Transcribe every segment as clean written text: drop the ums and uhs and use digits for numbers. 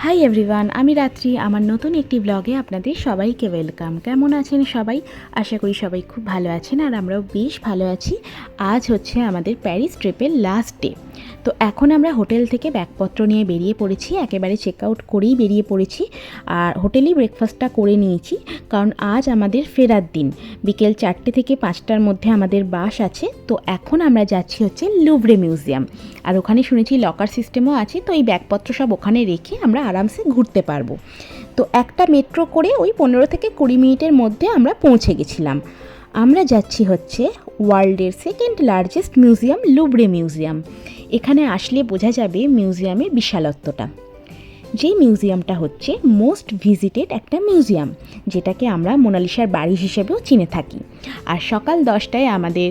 Hi everyone, আমি রাত্রি। আমার নতুন একটি ব্লগে আপনাদের সবাইকে ওয়েলকাম। কেমন আছেন সবাই? আশা করি সবাই খুব ভালো আছেন, আর আমরাও বেশ ভালো আছি। আজ হচ্ছে আমাদের প্যারিস ট্রিপের লাস্ট ডে। তো এখন আমরা হোটেল থেকে ব্যাগপত্র নিয়ে বেরিয়ে পড়েছি, একেবারে চেক আউট করেই বেরিয়ে পড়েছি। আর হোটেলেই ব্রেকফাস্টটা করে নিয়েছি, কারণ আজ আমাদের ফেরার দিন। বিকেল 4টে থেকে 5টার মধ্যে আমাদের বাস আছে। তো এখন আমরা যাচ্ছি হচ্ছে লুভরে মিউজিয়াম। আর ওখানে শুনেছি লকার সিস্টেমও আছে, তো এই ব্যাগপত্র সব ওখানে রেখে আমরা আরামসে ঘুরতে পারবো। তো একটা মেট্রো করে ওই 15 থেকে 20 মিনিটের মধ্যে আমরা পৌঁছে গেছিলাম। আমরা যাচ্ছি হচ্ছে ওয়ার্ল্ডের সেকেন্ড লার্জেস্ট মিউজিয়াম, লুভরে মিউজিয়াম। এখানে আসলে বোঝা যাবে মিউজিয়ামের বিশালত্বটা। যে মিউজিয়ামটা হচ্ছে মোস্ট ভিজিটেড একটা মিউজিয়াম, যেটাকে আমরা মোনালিসার বাড়ি হিসেবেও চিনে থাকি। আর সকাল 10টায় আমাদের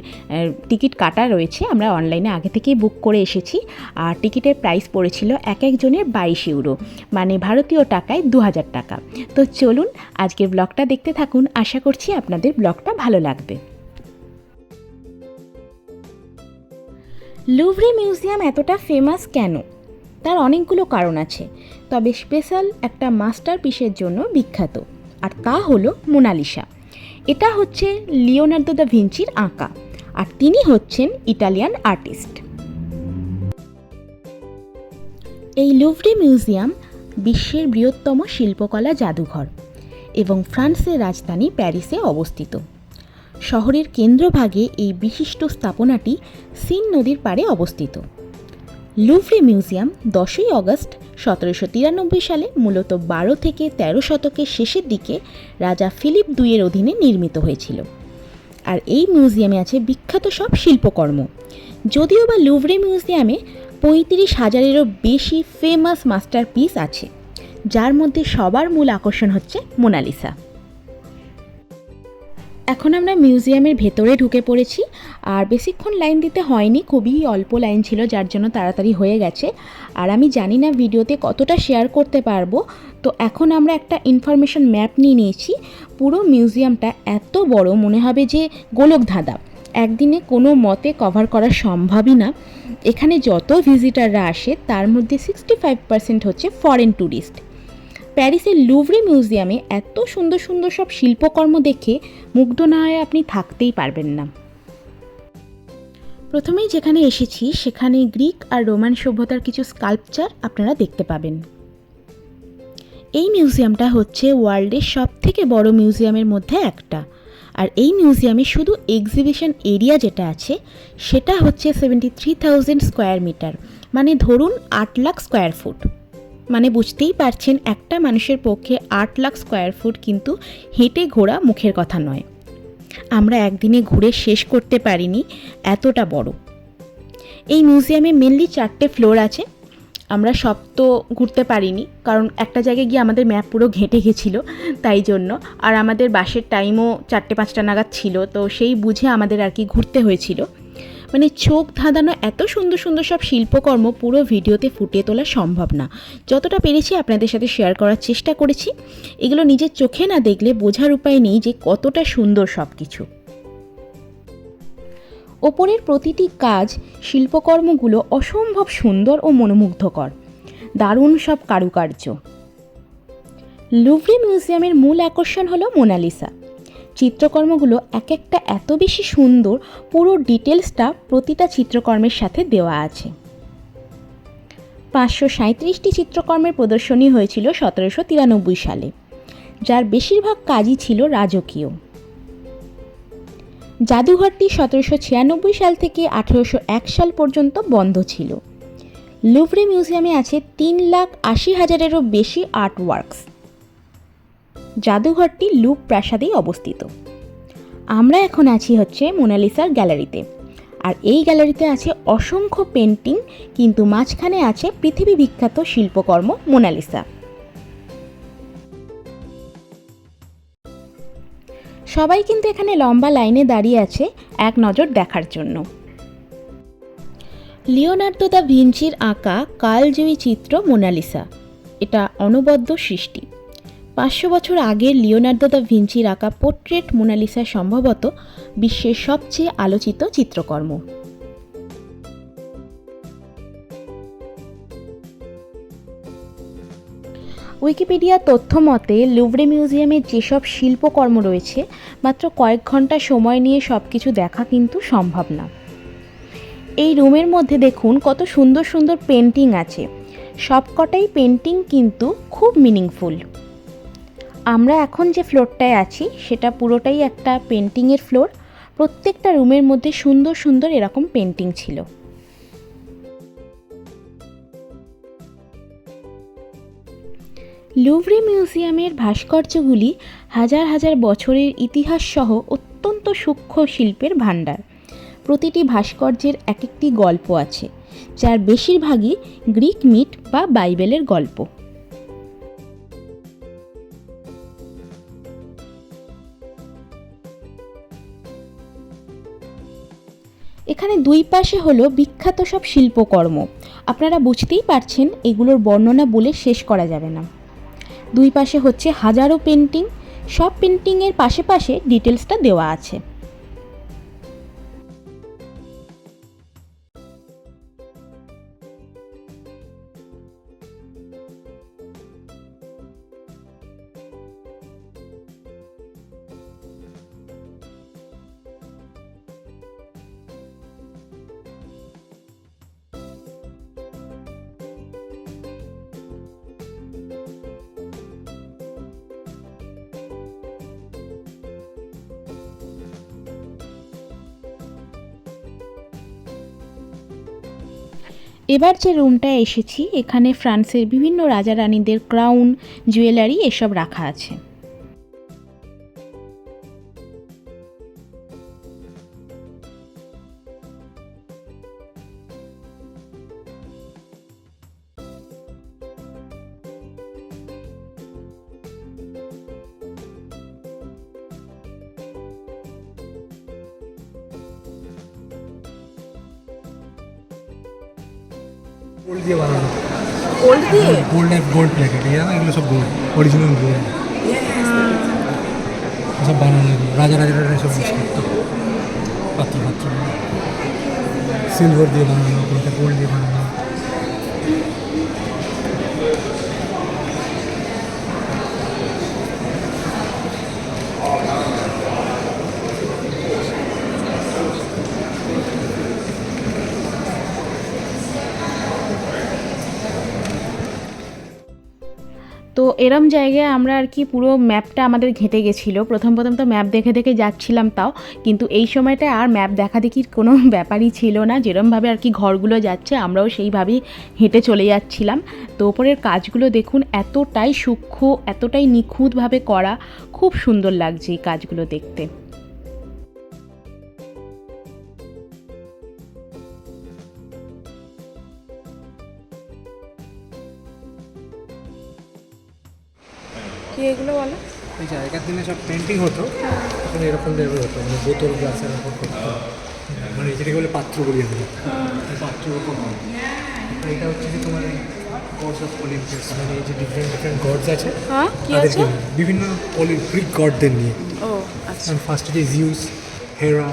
টিকিট কাটা রয়েছে, আমরা অনলাইনে আগে থেকেই বুক করে এসেছি। আর টিকিটের প্রাইস পড়েছিল এক একজনের 22 ইউরো, মানে ভারতীয় টাকায় 2000 টাকা। তো চলুন আজকের ব্লগটা দেখতে থাকুন, আশা করছি আপনাদের ব্লগটা ভালো লাগবে। লুভরে মিউজিয়াম এতটা ফেমাস কেন? তার অনেকগুলো কারণ আছে, তবে স্পেশাল একটা মাস্টারপিসের জন্য বিখ্যাত, আর তা হলো মোনালিসা। এটা হচ্ছে লিওনার্দো দা ভিঞ্চির আঁকা, আর তিনি হচ্ছেন ইটালিয়ান আর্টিস্ট। এই লুভরে মিউজিয়াম বিশ্বের বৃহত্তম শিল্পকলা জাদুঘর এবং ফ্রান্সের রাজধানী প্যারিসে অবস্থিত। শহরের কেন্দ্রভাগে এই বিশিষ্ট স্থাপনাটি সিন নদীর পাড়ে অবস্থিত। লুভরে মিউজিয়াম 10ই অগস্ট 1793 সালে মূলত 12 থেকে 13 শতকের শেষের দিকে রাজা ফিলিপ II-এর অধীনে নির্মিত হয়েছিল। আর এই মিউজিয়ামে আছে বিখ্যাত সব শিল্পকর্ম। যদিও বা লুভরে মিউজিয়ামে 35,000-এরও বেশি ফেমাস মাস্টারপিস আছে, যার মধ্যে সবার মূল আকর্ষণ হচ্ছে মোনালিসা। এখন আমরা মিউজিয়ামের ভেতরে ঢুকে পড়েছি, আর বেশিক্ষণ লাইন দিতে হয়নি, খুবই অল্প লাইন ছিল, যার জন্য তাড়াতাড়ি হয়ে গেছে। আর আমি জানি না ভিডিওতে কতটা শেয়ার করতে পারবো। তো এখন আমরা একটা ইনফরমেশন ম্যাপ নিয়ে নিয়েছি। পুরো মিউজিয়ামটা এত বড়, মনে হবে যে গোলকধাঁধা, একদিনে কোনো মতে কভার করা সম্ভবই না। এখানে যত ভিজিটাররা আসে তার মধ্যে 65% হচ্ছে ফরেন ট্যুরিস্ট। প্যারিসের লুভরে মিউজিয়ামে এত সুন্দর সুন্দর সব শিল্পকর্ম দেখে মুগ্ধ না হয়ে আপনি থাকতেই পারবেন না। প্রথমেই যেখানে এসেছি সেখানে গ্রিক আর রোমান সভ্যতার কিছু স্কাল্পচার আপনারা দেখতে পাবেন। এই মিউজিয়ামটা হচ্ছে ওয়ার্ল্ডের সবথেকে বড় মিউজিয়ামের মধ্যে একটা। আর এই মিউজিয়ামে শুধু এক্সিবিশন এরিয়া যেটা আছে সেটা হচ্ছে 73,000 স্কোয়ার মিটার, মানে ধরুন 8 লাখ স্কোয়ার ফুট। মানে বুঝতেই পারছেন একটা মানুষের পক্ষে 8 লাখ স্কোয়ার ফুট কিন্তু হেঁটে ঘোরা মুখের কথা নয়। আমরা একদিনে ঘুরে শেষ করতে পারিনি, এতটা বড়। এই মিউজিয়ামে মেনলি 4টে ফ্লোর আছে। আমরা সব তো ঘুরতে পারিনি, কারণ একটা জায়গায় গিয়ে আমাদের ম্যাপ পুরো ঘেঁটে গেছিলো, তাই জন্য। আর আমাদের বাসের টাইমও 4টে-5টা নাগাদ ছিল, তো সেই বুঝে আমাদের আর কি ঘুরতে হয়েছিল। মানে চোখ ধাঁধানো এত সুন্দর সুন্দর সব শিল্পকর্ম পুরো ভিডিওতে ফুটিয়ে তোলা সম্ভব না। যতটা পেরেছি আপনাদের সাথে শেয়ার করার চেষ্টা করেছি। এগুলো নিজের চোখে না দেখলে বোঝার উপায় নেই যে কতটা সুন্দর সব কিছু। ওপরের প্রতিটি কাজ, শিল্পকর্মগুলো অসম্ভব সুন্দর ও মনোমুগ্ধকর, দারুণ সব কারুকার্য। লুভরে মিউজিয়ামের মূল আকর্ষণ হলো মোনালিসা। চিত্রকর্মগুলো এক একটা এত বেশি সুন্দর, পুরো ডিটেলসটা প্রতিটা চিত্রকর্মের সাথে দেওয়া আছে। 537টি চিত্রকর্মের প্রদর্শনী হয়েছিল 1793 সালে, যার বেশিরভাগ কাজই ছিল রাজকীয়। জাদুঘরটি 1796 সাল থেকে 1801 সাল পর্যন্ত বন্ধ ছিল। লুভরে মিউজিয়ামে আছে 3,80,000-এরও বেশি আর্ট ওয়ার্কস। জাদুঘরটি লুভ প্রাসাদেই অবস্থিত। আমরা এখন আছি হচ্ছে মোনালিসার গ্যালারিতে, আর এই গ্যালারিতে আছে অসংখ্য পেন্টিং, কিন্তু মাঝখানে আছে পৃথিবী বিখ্যাত শিল্পকর্ম মোনালিসা। সবাই কিন্তু এখানে লম্বা লাইনে দাঁড়িয়ে আছে এক নজর দেখার জন্য। লিওনার্দো দা ভিঞ্চির আঁকা কালজয়ী চিত্র মোনালিসা, এটা অনবদ্য সৃষ্টি। 500 বছর আগের লিওনার্দো দা ভিঞ্চির আঁকা পোর্ট্রেট মোনালিসা সম্ভবত বিশ্বের সবচেয়ে আলোচিত চিত্রকর্ম। উইকিপিডিয়া তথ্য মতে লুভরে মিউজিয়ামে যেসব শিল্পকর্ম রয়েছে মাত্র কয়েক ঘন্টা সময় নিয়ে সব কিছু দেখা কিন্তু সম্ভব না। এই রুমের মধ্যে দেখুন কত সুন্দর সুন্দর পেন্টিং আছে, সবকটাই পেন্টিং কিন্তু খুব মিনিংফুল। আমরা এখন যে ফ্লোরটায় আছি সেটা পুরোটাই একটা পেন্টিংয়ের ফ্লোর। প্রত্যেকটা রুমের মধ্যে সুন্দর সুন্দর এরকম পেন্টিং ছিল। লুভরে মিউজিয়ামের ভাস্কর্যগুলি হাজার হাজার বছরের ইতিহাস সহ অত্যন্ত সূক্ষ্ম শিল্পের ভাণ্ডার। প্রতিটি ভাস্কর্যের এক একটি গল্প আছে, যার বেশিরভাগই গ্রিক মিথ বা বাইবেলের গল্প। এখানে দুই পাশে হলো বিখ্যাত সব শিল্পকর্ম। আপনারা বুঝতেই পারছেন এগুলোর বর্ণনা বলে শেষ করা যাবে না। দুই পাশে হচ্ছে হাজারো পেন্টিং, সব পেন্টিংয়ের পাশে পাশে ডিটেলসটা দেওয়া আছে। এবার যে রুমটায় এসেছি এখানে ফ্রান্সের বিভিন্ন রাজা রানীদের ক্রাউন, জুয়েলারি এসব রাখা আছে। গোল্ড দিয়ে বানানো, গোল্ড দিয়ে গোল্ড প্লেটেড, এগুলো সব গোল্ড, অরিজিনাল গোল্ড সব বানানো, রাজারা সব ইউজ করতো। পাত্র সিলভার দিয়ে বানানো, কোনটা গোল্ড দিয়ে বানানো। তো এরম জায়গায় আমরা আর কি পুরো ম্যাপটা আমাদের ঘেঁটে গেছিলো। প্রথম তো ম্যাপ দেখে দেখে যাচ্ছিলাম, তাও কিন্তু এই সময়টায় আর ম্যাপ দেখা দেখির কোনো ব্যাপারই ছিল না। যেরমভাবে আর কি ঘরগুলো যাচ্ছে আমরাও সেইভাবেই হেঁটে চলে যাচ্ছিলাম। তো ওপরের কাজগুলো দেখুন, এতটাই সূক্ষ্ম, এতটাই নিখুঁতভাবে করা, খুব সুন্দর লাগছে এই কাজগুলো দেখতে। কি এগুলো বলো? এই যে আগেকার দিনে সব পেন্টিং হতো, তখন এরকম টাইপের হতো, মানে বোতল গ্লাসের ওপর করতো, মানে যেটাকে বলে পাত্র বলি আমরা, পাত্রের ওপর হয়। এটা হচ্ছে যে তোমার গডস অফ অলিম্পিয়াস, মানে এই যে ডিফারেন্ট গডস আছে, হ্যাঁ কি আছে? তাদেরকে বিভিন্ন গ্রিক গডদের নিয়ে। ও আচ্ছা। ফার্স্ট হচ্ছে জিউস, হেরা,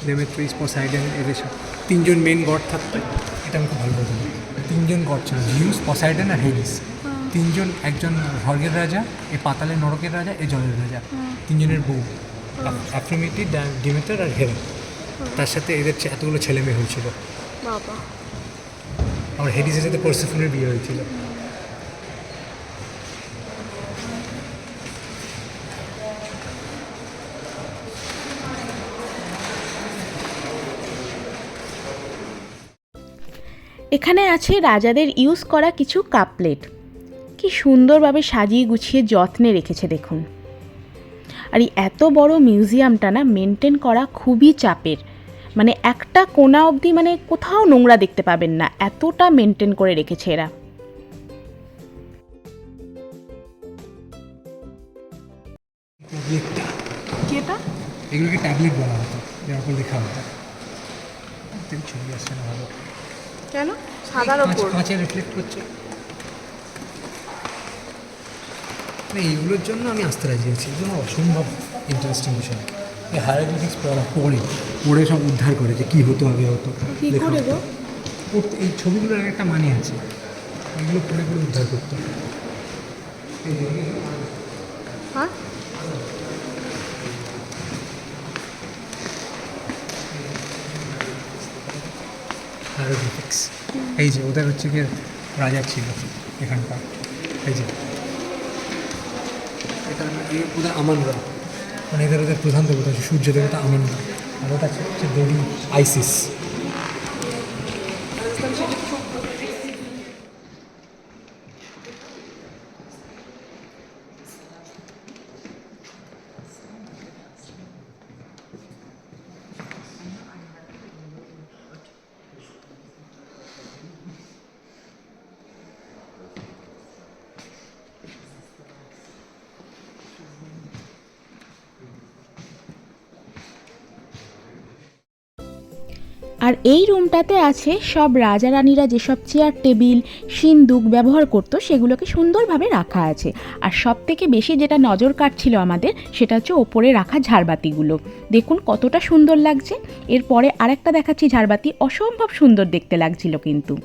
ডেমেট্রিস, পসাইডন, এদের সব তিনজন মেন গড থাকতো। এটা আমি খুব ভালো বলতে পারি। তিনজন গড ছিল, জিউস, পসাইডন আর হেডিস। তিনজন, একজন স্বর্গের রাজা, এ পাতালের নরকের রাজা, এ জলের রাজা। তিনজনের বউ, অ্যাফ্রোডিটি, ডিমেটার আর হেরা। তার সাথে এদের এতগুলো ছেলে মেয়ে হয়েছিল। বাবা। আমার হেডিসের সাথে পারসেফোনের বিয়ে হয়েছিল। এখানে আছে রাজাদের ইউজ করা কিছু কাপ প্লেট, কি সুন্দরভাবে সাজিয়ে গুছিয়ে যত্নে রেখেছে দেখুন। আর এই এত বড় মিউজিয়ামটা না মেনটেন করা খুবই চাপের, মানে একটা কোণা অবধি মানে কোথাও নোংরা দেখতে পাবেন না, এতটা মেনটেন করে রেখেছে এরা। এগুলোকে ট্যাবলেট বলা হতো, যার উপর লেখা হতো। ছবি আসছে না ভালো, কেন সাদার উপর কাঁচে রিফ্লেক্ট করছে। না, এইগুলোর জন্য আমি আসতে রাজি আছি, এগুলো অসম্ভব ইন্টারেস্টিং বিষয়। এই হায়ারোগ্লিফিক্স পড়ে সব উদ্ধার করে যে কী হতো আগে হতো। এই ছবিগুলোর একটা মানে আছে, এগুলো পড়ে উদ্ধার করতো। হ্যাঁ হায়ারোগ্লিফিক্স এই যে ওদের হচ্ছে গিয়ে রাজা ছিল এখানকার, এই যে এটা ওদের আমানরা, মানে ওদের প্রধান দেবতা হচ্ছে সূর্য দেবতা আমানরা, আর ওটা হচ্ছে দেবী আইসিস। আর এই রুমটাতে আছে সব রাজা রানীরা যেসব চেয়ার টেবিল সিন্দুক ব্যবহার করতো সেগুলোকে সুন্দরভাবে রাখা আছে। আর সব থেকে বেশি যেটা নজর কাটছিল আমাদের সেটা হচ্ছে ওপরে রাখা ঝাড়বাতিগুলো, দেখুন কতটা সুন্দর লাগছে। এরপরে আরেকটা দেখাচ্ছি ঝাড়বাতি, অসম্ভব সুন্দর দেখতে লাগছিল কিন্তু।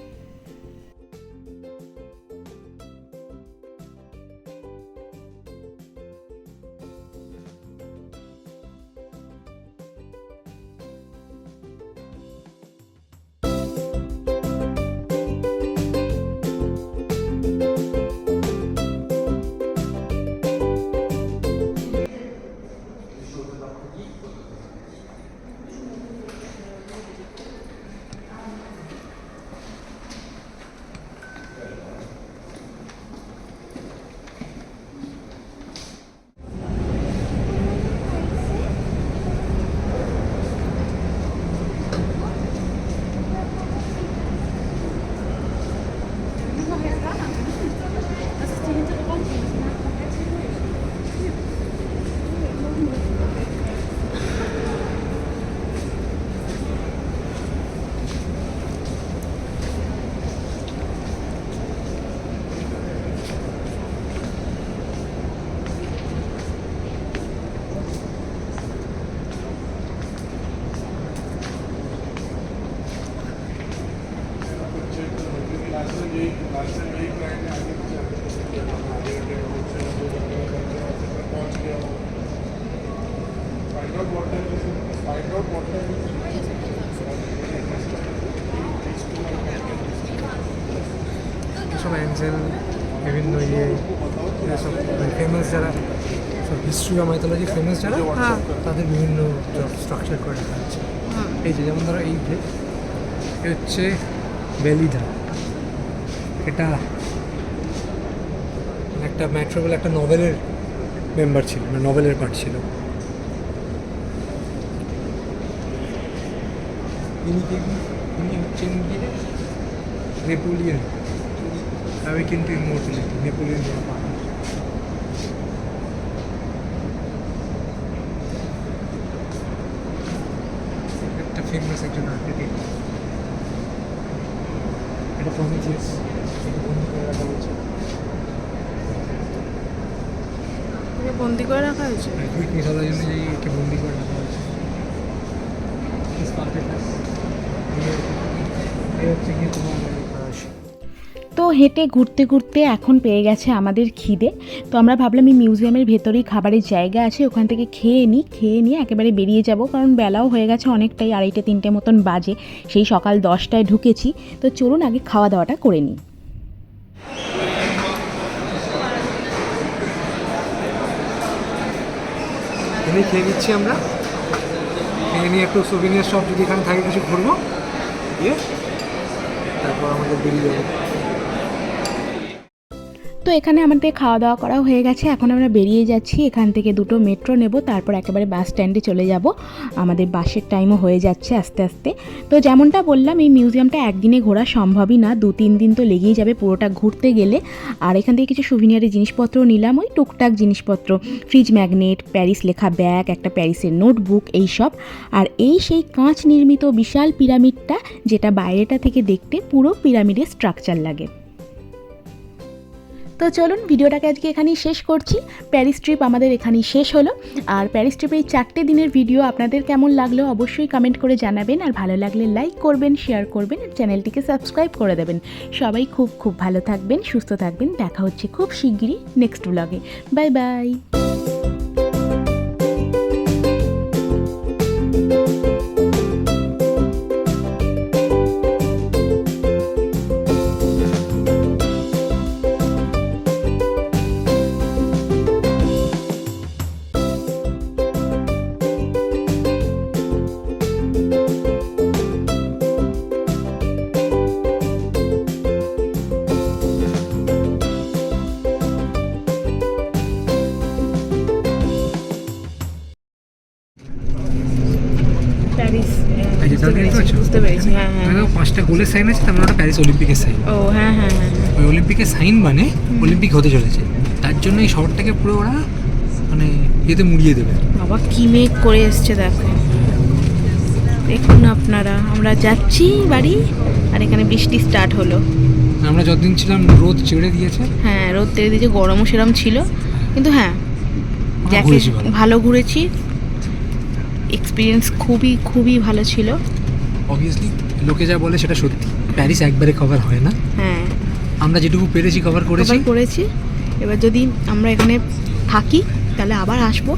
সব অ্যাঞ্জেল, বিভিন্ন সব ফেমাস যারা, সব হিস্ট্রি বা মাইথোলজি ফেমাস যারা, তাদের বিভিন্ন স্ট্রাকচার করে রাখা আছে। এই যে যেমন ধরো এই যে হচ্ছে বেলিদা, এটা একটা ম্যাট্রো বলে একটা নভেলের মেম্বার ছিল, মানে নভেলের পার্ট ছিল। ইনি হচ্ছেন গিয়ে Napoleon, Awaken to Immortality, Napoleon Bonaparte। একটা ফেমাস একজন আর্কিটেক্ট, এটা প্রমিথিয়াস, এটা বন্ধ করে রাখা হয়েছে। বন্দি করে রাখা হয়েছে। গ্রিক মিথোলজির জন্য যে একে বন্দি করে রাখা হয়েছে। এই হচ্ছে কি তোমার তো হেঁটে ঘুরতে ঘুরতে এখন পেয়ে গেছে আমাদের খিদে। তো আমরা ভাবলাম এই মিউজিয়ামের ভেতরেই খাবারের জায়গা আছে, ওখান থেকে খেয়ে নিয়ে একেবারে বেরিয়ে যাব, কারণ বেলাও হয়ে গেছে অনেকটাই, 2:30-3টে মতন বাজে, সেই সকাল 10টায় ঢুকেছি। তো চলুন আগে খাওয়া দাওয়াটা করে নিই। খেয়ে নিচ্ছি আমরা, খেয়ে নিয়ে একটু সুভিনিয়ার শপ যদি এখানে থাকে কিছু ঘুরবো, দিয়ে তারপর আমাদের বেরিয়ে যাবো। তো এখানে আমাদের খাওয়া দাওয়া করা হয়ে গেছে, এখন আমরা বেরিয়ে যাচ্ছি। এখান থেকে 2টো মেট্রো নেব, তারপর একেবারে বাস স্ট্যান্ডে চলে যাব। আমাদের বাসের টাইমও হয়ে যাচ্ছে আস্তে আস্তে। তো যেমনটা বললাম এই মিউজিয়ামটা একদিনে ঘোরা সম্ভবই না, 2-3 দিন তো লেগেই যাবে পুরোটা ঘুরতে গেলে। আর এখান থেকে কিছু সুভিনিয়ারের জিনিসপত্র নিলাম, ওই টুকটাক জিনিসপত্র, ফ্রিজ ম্যাগনেট, প্যারিস লেখা ব্যাগ, একটা প্যারিসের নোটবুক, এইসব। আর এই সেই কাঁচ নির্মিত বিশাল পিরামিডটা, যেটা বাইরেটা থেকে দেখতে পুরো পিরামিডের স্ট্রাকচার লাগে। তো চলুন ভিডিওটাকে আজকে এখানেই শেষ করছি। প্যারিস ট্রিপ আমাদের এখানেই শেষ হলো। আর প্যারিস ট্রিপের এই 4টে দিনের ভিডিও আপনাদের কেমন লাগলো অবশ্যই কমেন্ট করে জানাবেন। আর ভালো লাগলে লাইক করবেন, শেয়ার করবেন, আর চ্যানেলটিকে সাবস্ক্রাইব করে দেবেন। সবাই খুব খুব ভালো থাকবেন, সুস্থ থাকবেন। দেখা হচ্ছে খুব শিগগিরই নেক্সট ব্লগে। Bye bye. প্যারিস এই যে তাহলে দেখতে পাচ্ছ? বুঝতে পেরেছি, হ্যাঁ হ্যাঁ। এখানে 5টা গোলের সাইন আছে, তার মানে ওটা প্যারিস অলিম্পিকের সাইন। ও হ্যাঁ হ্যাঁ হ্যাঁ। ওই অলিম্পিকের সাইন মানে অলিম্পিক হতে চলেছে, তার জন্য এই শহরটাকে পুরো ওরা মানে ইয়েতে মুড়িয়ে দেবে। বাবা কি মেঘ করে এসছে দেখো, দেখুন আপনারা। আমরা যাচ্ছি বাড়ি, আর এখানে বৃষ্টি স্টার্ট হলো। আমরা যতদিন ছিলাম রোদ ছেড়ে দিয়েছে। হ্যাঁ, রোদ তেড়ে দিয়েছে, গরমও সেরম ছিল, কিন্তু হ্যাঁ আমরা যাকে ঘুরেছি ভালো। ভালো ঘুরেছি। এক্সপিরিয়েন্স খুবই খুবই ভালো ছিল। অবভিয়াসলি লোকে যা বলে সেটা সত্যি, প্যারিস একবারে কভার হয় না। হ্যাঁ, আমরা যেটুকু পেরেছি কভার করেছি। করেছি। এবার যদি আমরা এখানে থাকি তাহলে আবার আসবো।